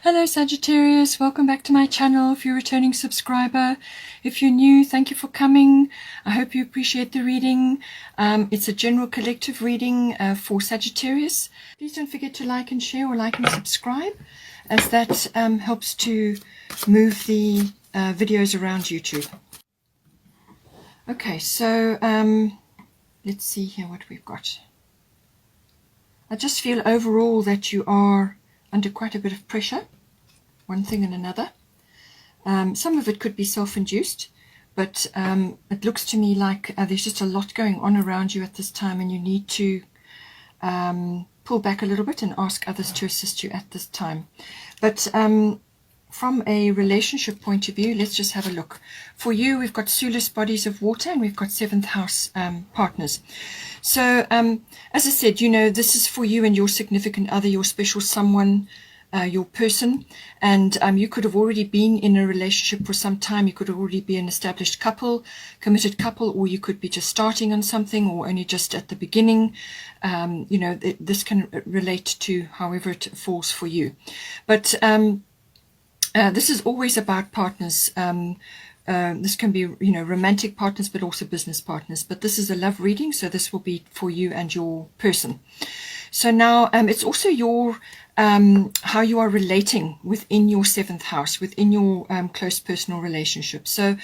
Hello Sagittarius, welcome back to my channel. If you're a returning subscriber, if you're new, thank you for coming. I hope you appreciate the reading. It's a general collective reading for Sagittarius. Please don't forget to like and share, or like and subscribe, as that helps to move the videos around YouTube. Okay, so let's see here what we've got. I just feel overall that you are under quite a bit of pressure, one thing and another. Some of it could be self-induced, but it looks to me like there's just a lot going on around you at this time, and you need to pull back a little bit and ask others to assist you at this time. But from a relationship point of view, let's just have a look. For you, we've got Soulless bodies of water, and we've got 7th house partners. So as I said, you know, this is for you and your significant other, your special someone, your person. And you could have already been in a relationship for some time. You could already be an established couple, committed couple, or you could be just starting on something, or only just at the beginning. You know, this can relate to however it falls for you. But this is always about partners. This can be, you know, romantic partners, but also business partners. But this is a love reading, so this will be for you and your person. So now it's also your how you are relating within your 7th house, within your close personal relationship. So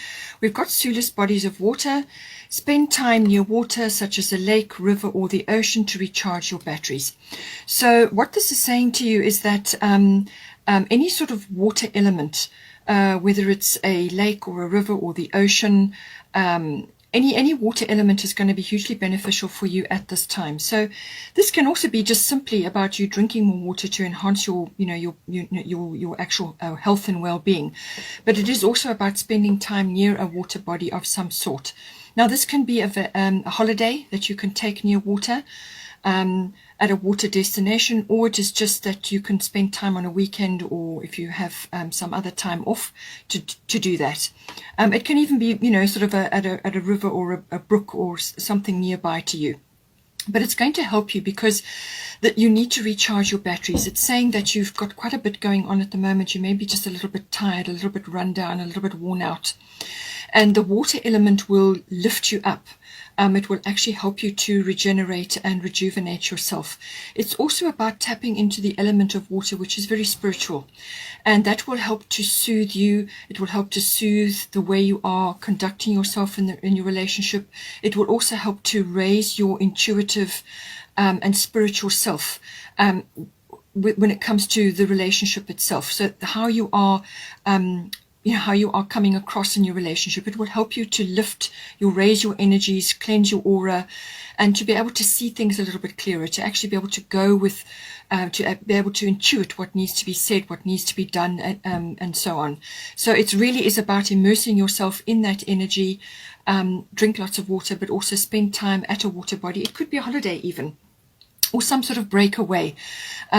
we've got Soulless bodies of water. Spend time near water, such as a lake, river, or the ocean, to recharge your batteries. So what this is saying to you is that any sort of water element, whether it's a lake or a river or the ocean, any water element is going to be hugely beneficial for you at this time. So this can also be just simply about you drinking more water to enhance your, you know, your actual health and well-being. But it is also about spending time near a water body of some sort. Now this can be a holiday that you can take near water, at a water destination, or it is just that you can spend time on a weekend, or if you have some other time off to do that. It can even be, you know, sort of at a river or a brook or something nearby to you. But it's going to help you because that you need to recharge your batteries. It's saying that you've got quite a bit going on at the moment. You may be just a little bit tired, a little bit run down, a little bit worn out. And the water element will lift you up. It will actually help you to regenerate and rejuvenate yourself. It's also about tapping into the element of water, which is very spiritual. And that will help to soothe you. It will help to soothe the way you are conducting yourself in your relationship. It will also help to raise your intuitive and spiritual self when it comes to the relationship itself. So how you are you know, how you are coming across in your relationship. It will help you to lift, raise your energies, cleanse your aura, and to be able to see things a little bit clearer, to actually be able to go with, to be able to intuit what needs to be said, what needs to be done, and so on. So it really is about immersing yourself in that energy. Drink lots of water, but also spend time at a water body. It could be a holiday even, or some sort of breakaway,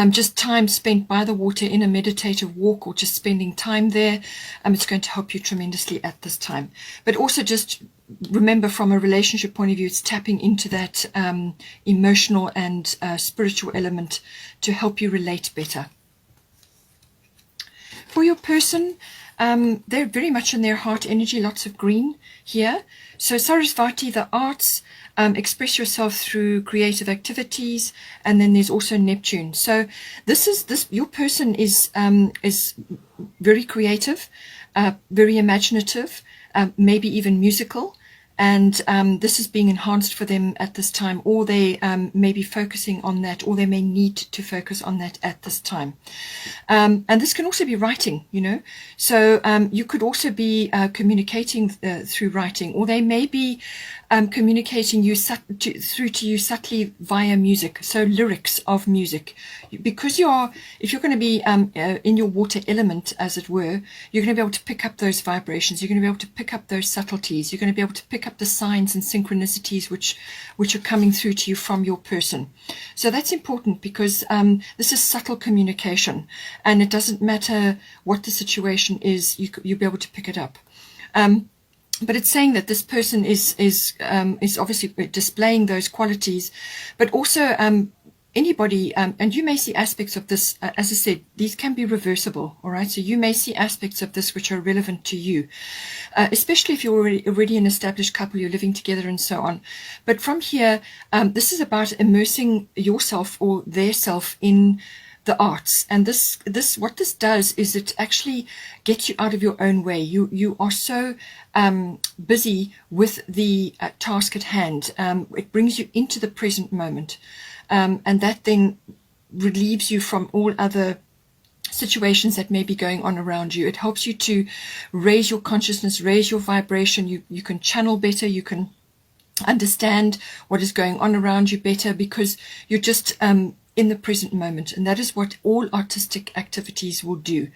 just time spent by the water in a meditative walk, or just spending time there. It's going to help you tremendously at this time. But also just remember, from a relationship point of view, it's tapping into that emotional and spiritual element to help you relate better. For your person, they're very much in their heart energy, lots of green here. So Sarasvati, the arts, express yourself through creative activities, and then there's also Neptune. So your person is very creative, very imaginative, maybe even musical. And this is being enhanced for them at this time, or they may be focusing on that, or they may need to focus on that at this time. And this can also be writing, you know. So you could also be communicating through writing, or they may be communicating through to you subtly via music, so lyrics of music. Because if you're going to be in your water element, as it were, you're going to be able to pick up those vibrations. You're going to be able to pick up those subtleties. You're going to be able to pick up the signs and synchronicities which are coming through to you from your person. So that's important, because this is subtle communication, and it doesn't matter what the situation is, you'll be able to pick it up. But it's saying that this person is obviously displaying those qualities, but also anybody, and you may see aspects of this, as I said, these can be reversible, all right? So you may see aspects of this which are relevant to you, especially if you're already an established couple, you're living together and so on. But from here, this is about immersing yourself or their self in the arts. And this what this does is it actually gets you out of your own way. You are so busy with the task at hand. It brings you into the present moment. And that then relieves you from all other situations that may be going on around you. It helps you to raise your consciousness, raise your vibration. You can channel better. You can understand what is going on around you better because you're just in the present moment, and that is what all artistic activities will do.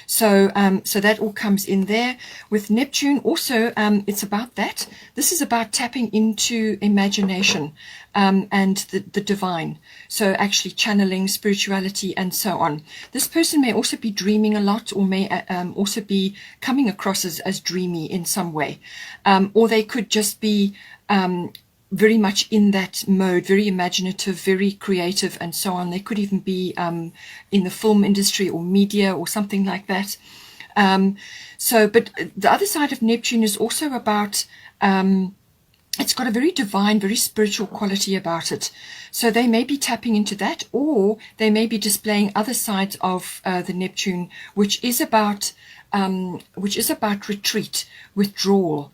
So so that all comes in there. With Neptune also, it's about that. This is about tapping into imagination and the divine, so actually channeling spirituality and so on. This person may also be dreaming a lot, or may also be coming across as dreamy in some way, or they could just be very much in that mode, very imaginative, very creative, and so on. They could even be in the film industry or media or something like that. But the other side of Neptune is also about, it's got a very divine, very spiritual quality about it. So they may be tapping into that, or they may be displaying other sides of the Neptune, which is about retreat, withdrawal,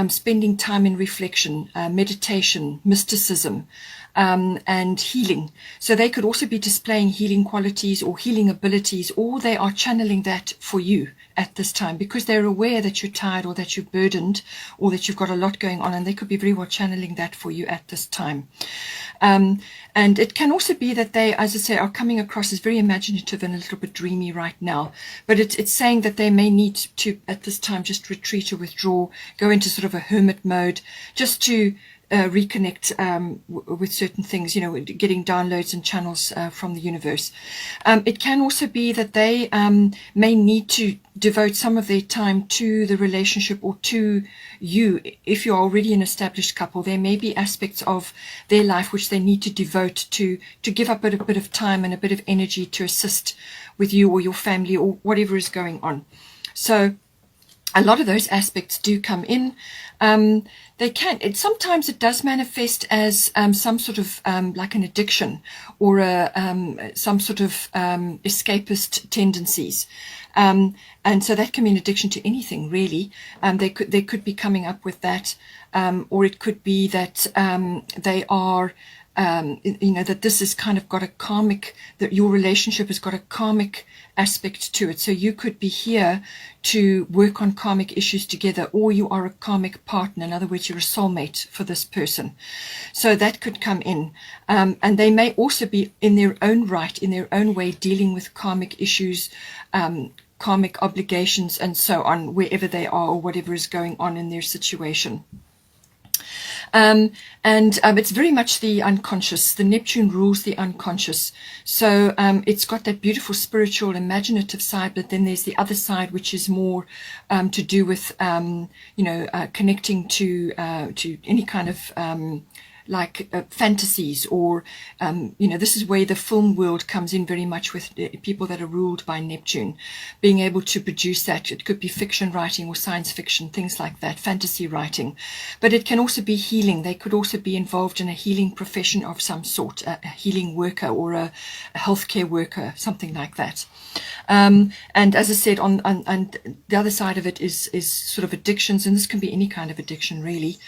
spending time in reflection, meditation, mysticism, and healing. So they could also be displaying healing qualities or healing abilities, or they are channeling that for you at this time because they're aware that you're tired or that you're burdened or that you've got a lot going on, and they could be very well channeling that for you at this time. And it can also be that they, as I say, are coming across as very imaginative and a little bit dreamy right now. But it's saying that they may need to, at this time, just retreat or withdraw, go into sort of a hermit mode, just to reconnect with certain things, getting downloads and channels from the universe. It can also be that they may need to devote some of their time to the relationship or to you. If you're already an established couple, there may be aspects of their life which they need to devote to give up a bit of time and a bit of energy to assist with you or your family or whatever is going on. So a lot of those aspects do come in. They can. Sometimes it does manifest as some sort of like an addiction or some sort of escapist tendencies, and so that can be an addiction to anything really. They could be coming up with that, or it could be that they are. That this has kind of got a karmic, that your relationship has got a karmic aspect to it. So you could be here to work on karmic issues together, or you are a karmic partner. In other words, you're a soulmate for this person. So that could come in. And they may also be in their own right, in their own way, dealing with karmic issues, karmic obligations, and so on, wherever they are or whatever is going on in their situation. It's very much the unconscious. The Neptune rules the unconscious. So it's got that beautiful spiritual, imaginative side, but then there's the other side, which is more to do with, connecting to any kind of fantasies, or this is where the film world comes in very much, with people that are ruled by Neptune, being able to produce that. It could be fiction writing or science fiction, things like that, fantasy writing. But it can also be healing. They could also be involved in a healing profession of some sort, a healing worker or a healthcare worker, something like that. And as I said, on the other side of it is sort of addictions, and this can be any kind of addiction really,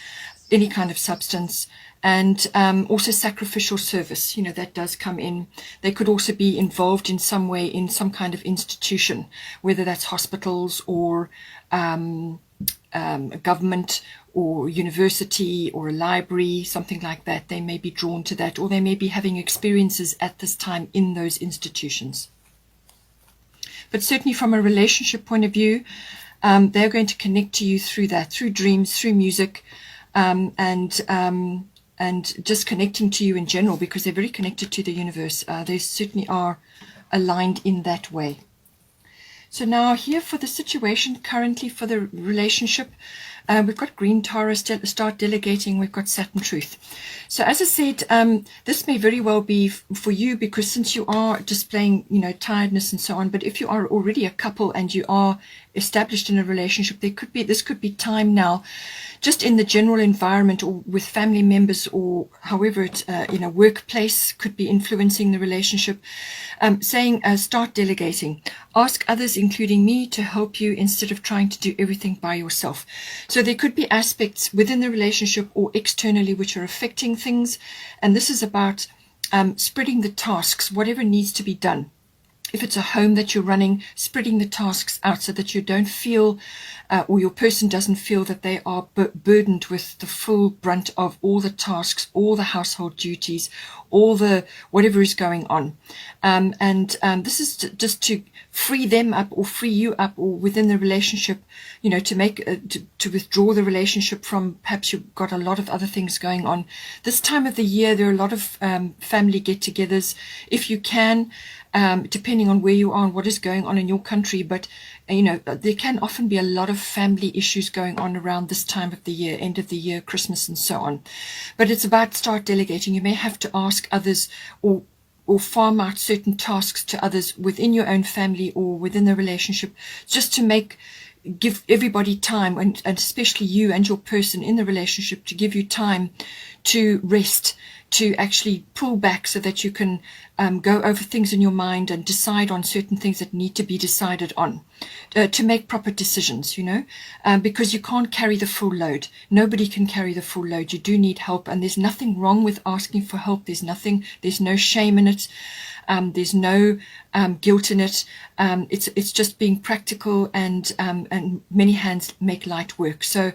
any kind of substance. And also sacrificial service, that does come in. They could also be involved in some way in some kind of institution, whether that's hospitals or government or university or a library, something like that. They may be drawn to that, or they may be having experiences at this time in those institutions. But certainly from a relationship point of view, they're going to connect to you through that, through dreams, through music, and just connecting to you in general, because they're very connected to the universe. They certainly are aligned in that way. So now here for the situation currently for the relationship, We've got Green Taurus, start delegating. We've got Saturn Truth. So as I said, this may very well be for you, because since you are displaying, tiredness and so on, but if you are already a couple and you are established in a relationship, this could be time now, just in the general environment or with family members, or however it, in a workplace, could be influencing the relationship. Saying, start delegating. Ask others, including me, to help you instead of trying to do everything by yourself. So there could be aspects within the relationship or externally which are affecting things. And this is about spreading the tasks, whatever needs to be done. If it's a home that you're running, spreading the tasks out so that you don't feel, or your person doesn't feel that they are burdened with the full brunt of all the tasks, all the household duties, all the whatever is going on. This is just to free them up or free you up, or within the relationship, to make to withdraw the relationship from, perhaps you've got a lot of other things going on. This time of the year, there are a lot of family get-togethers. If you can, depending on where you are and what is going on in your country, but there can often be a lot of family issues going on around this time of the year, end of the year, Christmas and so on. But it's about start delegating. You may have to ask others, or farm out certain tasks to others within your own family or within the relationship, just to give everybody time, and especially you and your person in the relationship, to give you time to rest, to actually pull back so that you can go over things in your mind and decide on certain things that need to be decided on, to make proper decisions, because you can't carry the full load. Nobody can carry the full load. You do need help, and there's nothing wrong with asking for help. There's no shame in it. There's no guilt in it. It's just being practical, and many hands make light work. So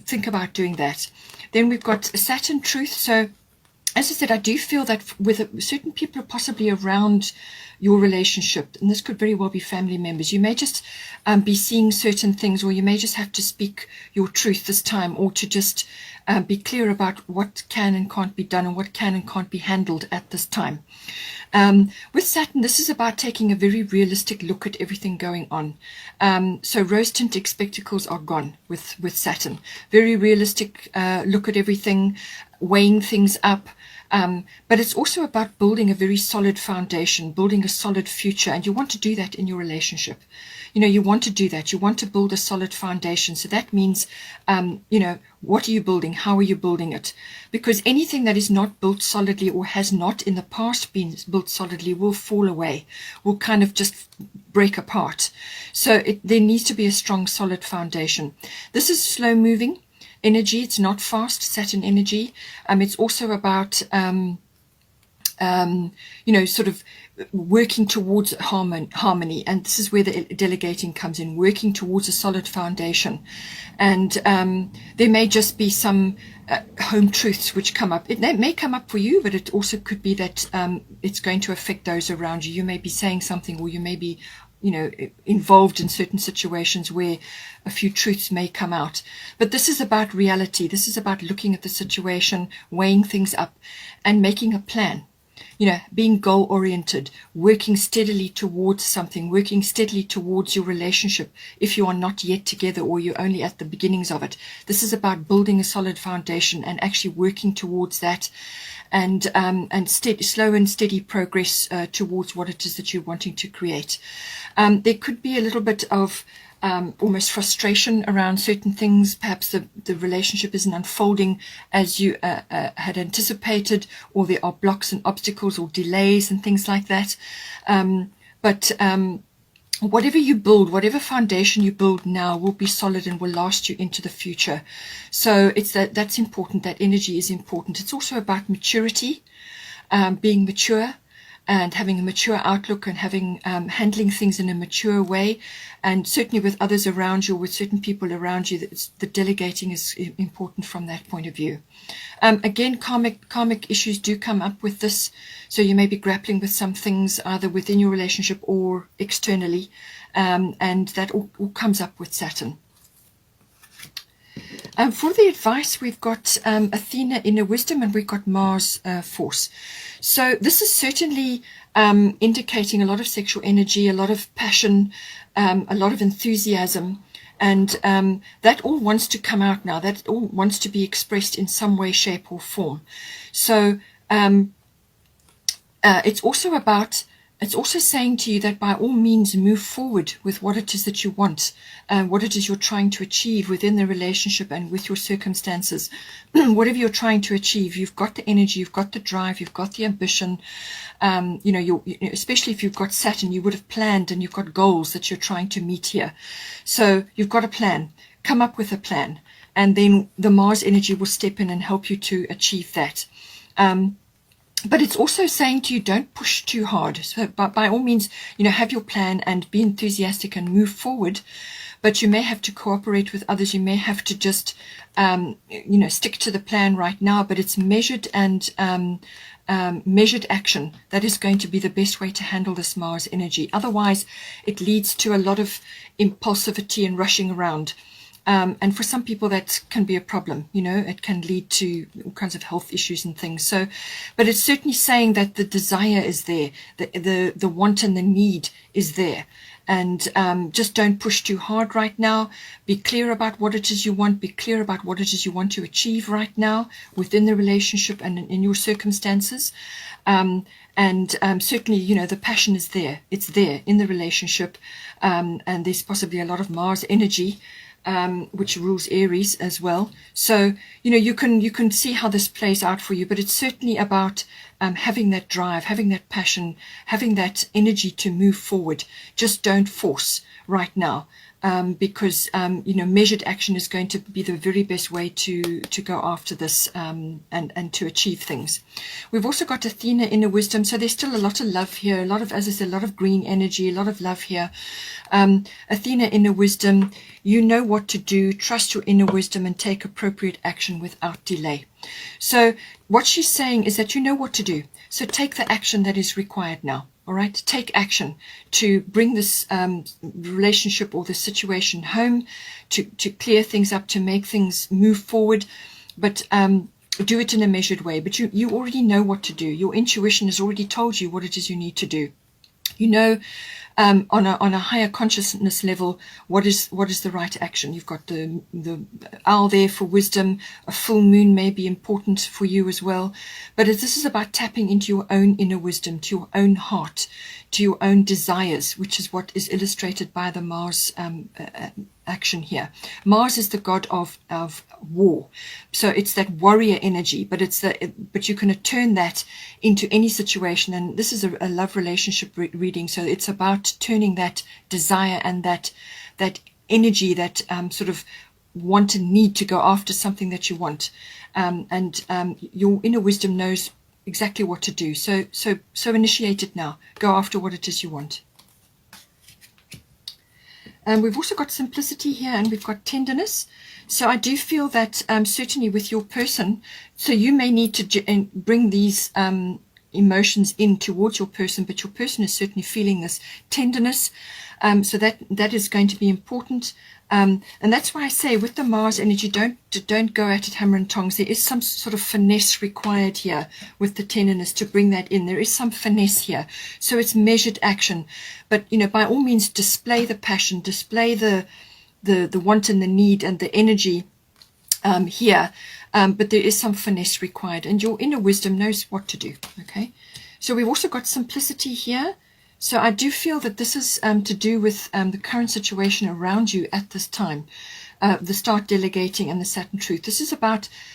think about doing that. Then we've got Saturn Truth. So as I said, I do feel that with certain people possibly around your relationship, and this could very well be family members, you may just be seeing certain things, or you may just have to speak your truth this time, or to just be clear about what can and can't be done, and what can and can't be handled at this time. With Saturn, this is about taking a very realistic look at everything going on. So rose-tinted spectacles are gone with Saturn. Very realistic look at everything, weighing things up. But it's also about building a very solid foundation, building a solid future. And you want to do that in your relationship. You want to do that. You want to build a solid foundation. So that means, what are you building? How are you building it? Because anything that is not built solidly, or has not in the past been built solidly, will fall away, will kind of just break apart. So there needs to be a strong, solid foundation. This is slow moving energy. It's not fast Saturn energy. It's also about sort of working towards harmony, and this is where the delegating comes in, working towards a solid foundation. And there may just be some home truths which come up. It may come up for you, but it also could be that it's going to affect those around you. You may be saying something, or you may be involved in certain situations where a few truths may come out. But this is about reality. This is about looking at the situation, weighing things up, and making a plan. Being goal-oriented, working steadily towards something, working steadily towards your relationship if you are not yet together, or you're only at the beginnings of it. This is about building a solid foundation and actually working towards that, and slow and steady progress towards what it is that you're wanting to create. There could be a little bit of almost frustration around certain things. Perhaps the relationship isn't unfolding as you had anticipated, or there are blocks and obstacles or delays and things like that. But whatever you build, whatever foundation you build now, will be solid and will last you into the future. So it's that's important. That energy is important. It's also about maturity, being mature, and having a mature outlook, and having handling things in a mature way. And certainly with others around you, with certain people around you, the delegating is important from that point of view. Again, karmic issues do come up with this, so you may be grappling with some things either within your relationship or externally, and that all comes up with Saturn. For the advice, we've got Athena, inner wisdom, and we've got Mars, force. So this is certainly indicating a lot of sexual energy, a lot of passion, a lot of enthusiasm, And that all wants to come out now. That all wants to be expressed in some way, shape, or form. So it's also saying to you that by all means move forward with what it is that you want, what it is you're trying to achieve within the relationship and with your circumstances. Whatever you're trying to achieve, you've got the energy, you've got the drive, you've got the ambition. Especially if you've got Saturn, you would have planned and you've got goals that you're trying to meet here. So you've got a plan. Come up with a plan, and then the Mars energy will step in and help you to achieve that. But it's also saying to you, don't push too hard. So by all means, have your plan and be enthusiastic and move forward. But you may have to cooperate with others. You may have to just, stick to the plan right now. But it's measured and measured action. That is going to be the best way to handle this Mars energy. Otherwise, it leads to a lot of impulsivity and rushing around. And for some people that can be a problem, it can lead to all kinds of health issues and things. So, but it's certainly saying that the desire is there, the want and the need is there. And just don't push too hard right now. Be clear about what it is you want. Be clear about what it is you want to achieve right now within the relationship and in your circumstances. And certainly, the passion is there. It's there in the relationship. And there's possibly a lot of Mars energy, which rules Aries as well. So, you can see how this plays out for you, but it's certainly about having that drive, having that passion, having that energy to move forward. Just don't force right now. Because measured action is going to be the very best way to go after this and to achieve things. We've also got Athena, inner wisdom, so there's still a lot of love here, a lot of, as I said, a lot of green energy, a lot of love here. Athena, inner wisdom, you know what to do, trust your inner wisdom and take appropriate action without delay. So what she's saying is that you know what to do, so take the action that is required now. All right, take action to bring this relationship or the situation home, to clear things up, to make things move forward, but do it in a measured way. But you already know what to do. Your intuition has already told you what it is you need to do. On a higher consciousness level, what is the right action. You've got the owl there for wisdom. A full moon may be important for you as well, but this is about tapping into your own inner wisdom, to your own heart, to your own desires, which is what is illustrated by the Mars action here. Mars is the god of war, so it's that warrior energy, but but you can turn that into any situation. And this is a love relationship reading, so it's about turning that desire and that energy, that sort of want and need to go after something that you want, and your inner wisdom knows exactly what to do. So initiate it now. Go after what it is you want. We've also got simplicity here, and we've got tenderness. So I do feel that certainly with your person, so you may need to bring these emotions in towards your person, but your person is certainly feeling this tenderness. So that is going to be important. And that's why I say with the Mars energy, don't go at it hammer and tongs. There is some sort of finesse required here with the tenderness to bring that in. There is some finesse here. So it's measured action. But, by all means, display the passion, display the want and the need and the energy here. But there is some finesse required. And your inner wisdom knows what to do. Okay. So we've also got simplicity here. So I do feel that this is to do with the current situation around you at this time, the start delegating and the Saturn truth.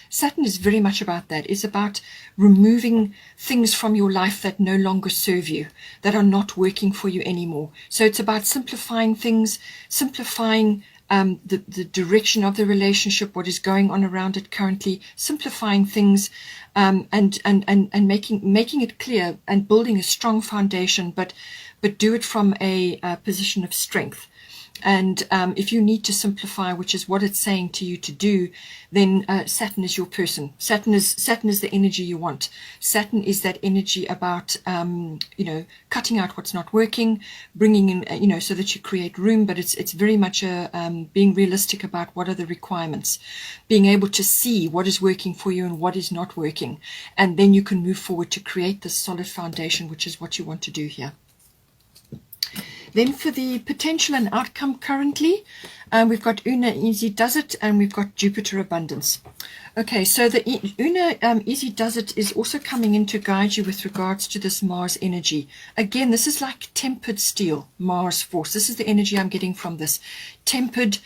Saturn is very much about that. It's about removing things from your life that no longer serve you, that are not working for you anymore. So it's about simplifying things, simplifying the direction of the relationship, what is going on around it currently, simplifying things, and making it clear and building a strong foundation, but do it from a position of strength. And if you need to simplify, which is what it's saying to you to do, then Saturn is your person. Saturn is the energy you want. Saturn is that energy about cutting out what's not working, bringing in so that you create room. But it's very much being realistic about what are the requirements, being able to see what is working for you and what is not working, and then you can move forward to create this solid foundation, which is what you want to do here. Then for the potential and outcome currently, We've got Una Easy Does It, and we've got Jupiter Abundance. Okay, so the Una Easy Does It is also coming in to guide you with regards to this Mars energy. Again, this is like tempered steel, Mars force. This is the energy I'm getting from this. Tempered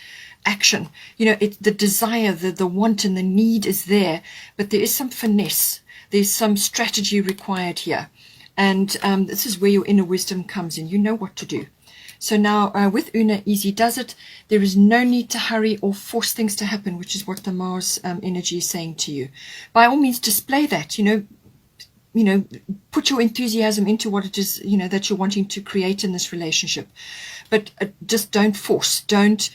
action. You know, the desire, the want and the need is there, but there is some finesse. There's some strategy required here. And this is where your inner wisdom comes in. You know what to do. So now with Una Easy Does It, there is no need to hurry or force things to happen, which is what the Mars energy is saying to you. By all means, display that, you know, put your enthusiasm into what it is, you know, that you're wanting to create in this relationship. But just don't force, don't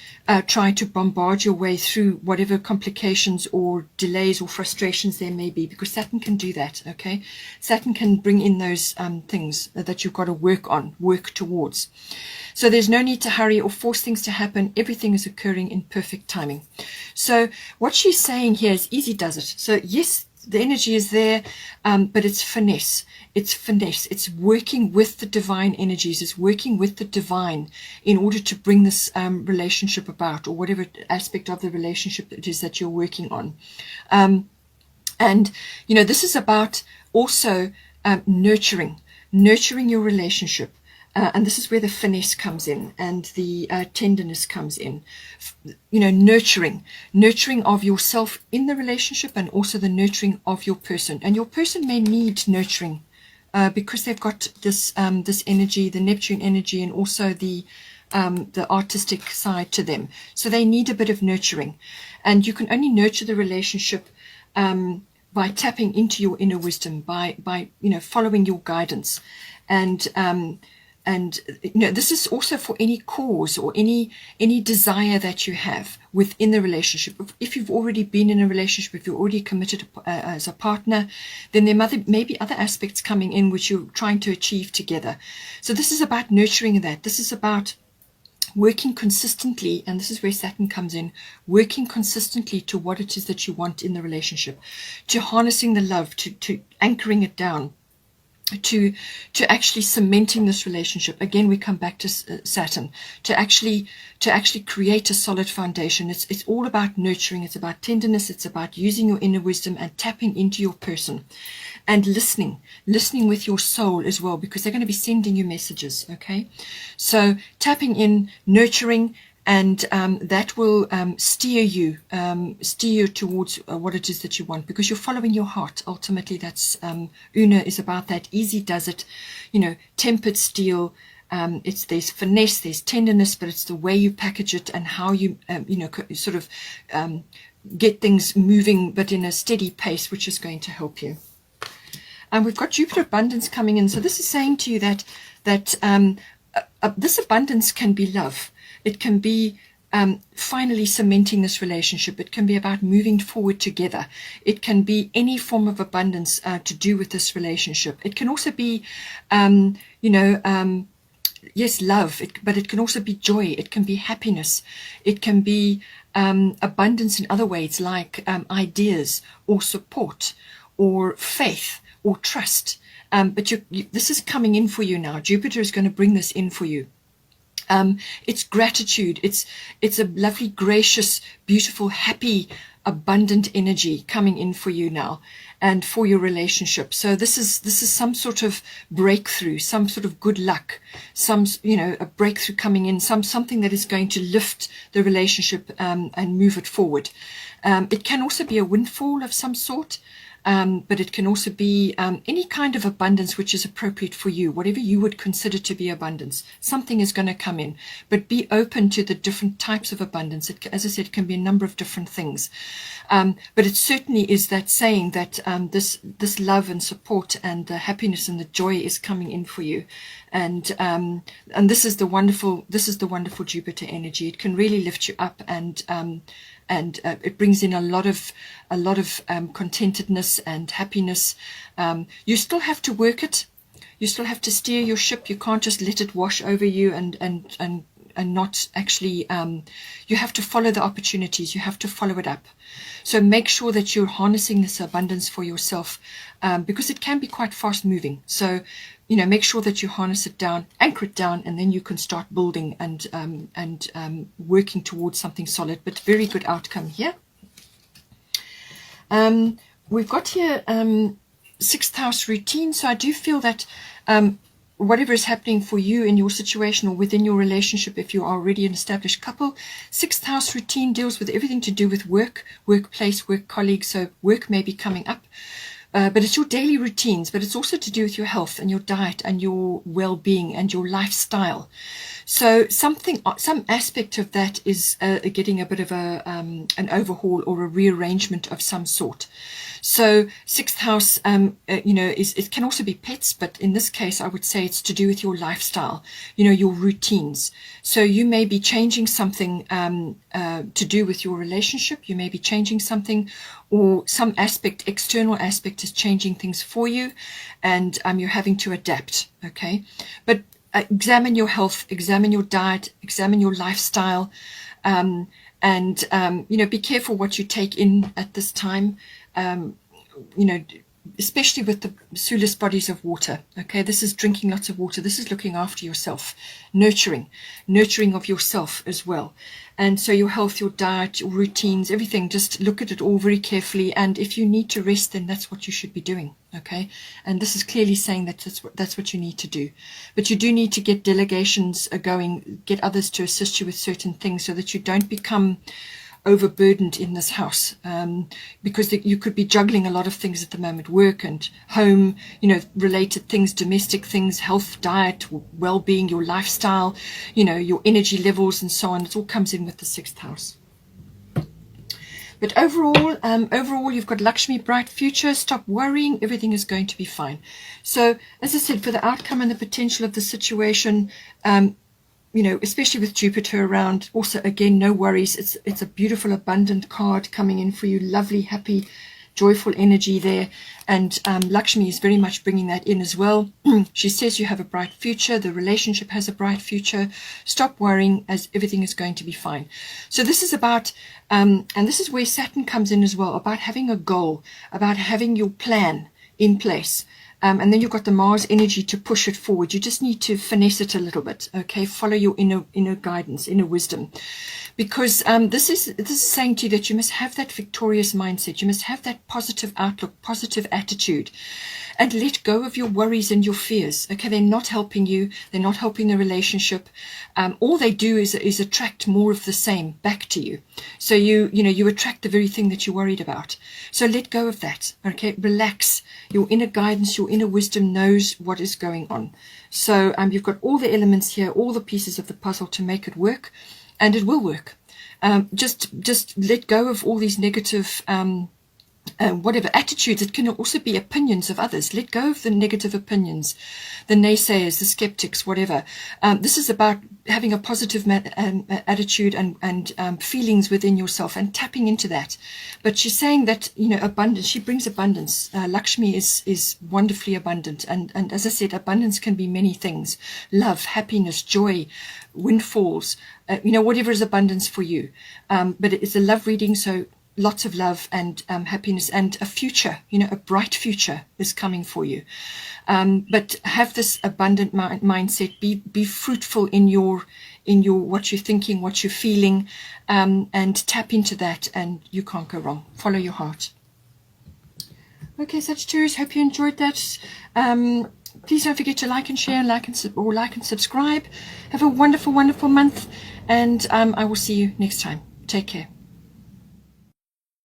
try to bombard your way through whatever complications or delays or frustrations there may be, because Saturn can do that, okay? Saturn can bring in those things that you've got to work on, work towards. So there's no need to hurry or force things to happen. Everything is occurring in perfect timing. So what she's saying here is Easy Does It. So yes, the energy is there, but it's finesse. It's finesse. It's working with the divine energies. It's working with the divine in order to bring this relationship about, or whatever aspect of the relationship it is that you're working on. And, you know, this is about also nurturing your relationship. And this is where the finesse comes in, and the tenderness comes in. You know, nurturing of yourself in the relationship, and also the nurturing of your person. And your person may need nurturing because they've got this this energy, the Neptune energy, and also the artistic side to them. So they need a bit of nurturing, and you can only nurture the relationship by tapping into your inner wisdom, by you know, following your guidance. And you know, this is also for any cause or any desire that you have within the relationship. If you've already been in a relationship, if you're already committed as a partner, then there may be other aspects coming in which you're trying to achieve together. So this is about nurturing that. This is about working consistently, and this is where Saturn comes in, working consistently to what it is that you want in the relationship, to harnessing the love, to anchoring it down, to actually cementing this relationship. Again, we come back to Saturn, to actually create a solid foundation. It's all about nurturing. It's about tenderness. It's about using your inner wisdom and tapping into your person, and listening with your soul as well, because they're going to be sending you messages. Okay, so tapping in, nurturing, and that will steer you towards what it is that you want, because you're following your heart. Ultimately, that's Una is about that. Easy Does It, you know, tempered steel. There's finesse, there's tenderness, but it's the way you package it and how you you know, sort of get things moving, but in a steady pace, which is going to help you. And we've got Jupiter Abundance coming in. So this is saying to you that this abundance can be love. It can be finally cementing this relationship. It can be about moving forward together. It can be any form of abundance to do with this relationship. It can also be, you know, yes, love, but it can also be joy. It can be happiness. It can be abundance in other ways, like ideas or support or faith or trust. But this is coming in for you now. Jupiter is going to bring this in for you. It's gratitude. It's a lovely, gracious, beautiful, happy, abundant energy coming in for you now, and for your relationship. So this is some sort of breakthrough, some sort of good luck, some, you know, a breakthrough coming in, something that is going to lift the relationship and move it forward. It can also be a windfall of some sort. But it can also be any kind of abundance which is appropriate for you, whatever you would consider to be abundance. Something is going to come in, but be open to the different types of abundance. As I said, it can be a number of different things. But it certainly is that saying that this love and support and the happiness and the joy is coming in for you. And this is the wonderful Jupiter energy. It can really lift you up, and it brings in a lot of contentedness and happiness. You still have to work it. You still have to steer your ship. You can't just let it wash over you and not actually. You have to follow the opportunities. You have to follow it up. So make sure that you're harnessing this abundance for yourself, because it can be quite fast moving. So you know, make sure that you harness it down, anchor it down, and then you can start building and working towards something solid. But very good outcome here. We've got here 6th house routine. So I do feel that whatever is happening for you in your situation or within your relationship, if you are already an established couple, 6th house routine deals with everything to do with work, workplace, work colleagues. So work may be coming up. But it's your daily routines, but it's also to do with your health and your diet and your well-being and your lifestyle. So some aspect of that is getting a bit of an overhaul or a rearrangement of some sort. So 6th house, you know, it can also be pets, but in this case, I would say it's to do with your lifestyle, you know, your routines. So you may be changing something to do with your relationship. You may be changing something, or some aspect, external aspect is changing things for you, and you're having to adapt, okay? But examine your health, examine your diet, examine your lifestyle, and you know, be careful what you take in at this time, you know, especially with the Sulis bodies of water. Okay, this is drinking lots of water. This is looking after yourself, nurturing of yourself as well. And so your health, your diet, your routines, everything, just look at it all very carefully. And if you need to rest, then that's what you should be doing. Okay, and this is clearly saying that that's what you need to do. But you do need to get delegations going, get others to assist you with certain things, so that you don't become overburdened in this house, because you could be juggling a lot of things at the moment, work and home, you know, related things, domestic things, health, diet, well-being, your lifestyle, you know, your energy levels and so on. It all comes in with the 6th house. But overall, you've got Lakshmi, bright future. Stop worrying. Everything is going to be fine. So, as I said, for the outcome and the potential of the situation, you know, especially with Jupiter around, also, again, no worries. It's a beautiful, abundant card coming in for you. Lovely, happy, joyful energy there. And Lakshmi is very much bringing that in as well. She says you have a bright future. The relationship has a bright future. Stop worrying, as everything is going to be fine. So this is about, and this is where Saturn comes in as well, about having a goal, about having your plan in place. And then you've got the Mars energy to push it forward. You just need to finesse it a little bit, okay? Follow your inner guidance, inner wisdom. Because this is saying to you that you must have that victorious mindset. You must have that positive outlook, positive attitude. And let go of your worries and your fears. Okay, they're not helping you. They're not helping the relationship. All they do is attract more of the same back to you. So you attract the very thing that you're worried about. So let go of that. Okay, relax. Your inner guidance, your inner wisdom knows what is going on. So you've got all the elements here, all the pieces of the puzzle to make it work, and it will work. Just let go of all these negative whatever attitudes. It can also be opinions of others. Let go of the negative opinions, the naysayers, the skeptics, whatever. This is about having a positive attitude and feelings within yourself and tapping into that. But she's saying that, you know, abundance, she brings abundance. Lakshmi is wonderfully abundant. And as I said, abundance can be many things. Love, happiness, joy, windfalls, you know, whatever is abundance for you. But it's a love reading, so lots of love and happiness, and a future, you know, a bright future is coming for you. But have this abundant mindset. Be fruitful in your what you're thinking, what you're feeling, and tap into that, and you can't go wrong. Follow your heart. Okay, Sagittarius, hope you enjoyed that. Please don't forget to like and share, like and subscribe. Have a wonderful, wonderful month, and I will see you next time. Take care.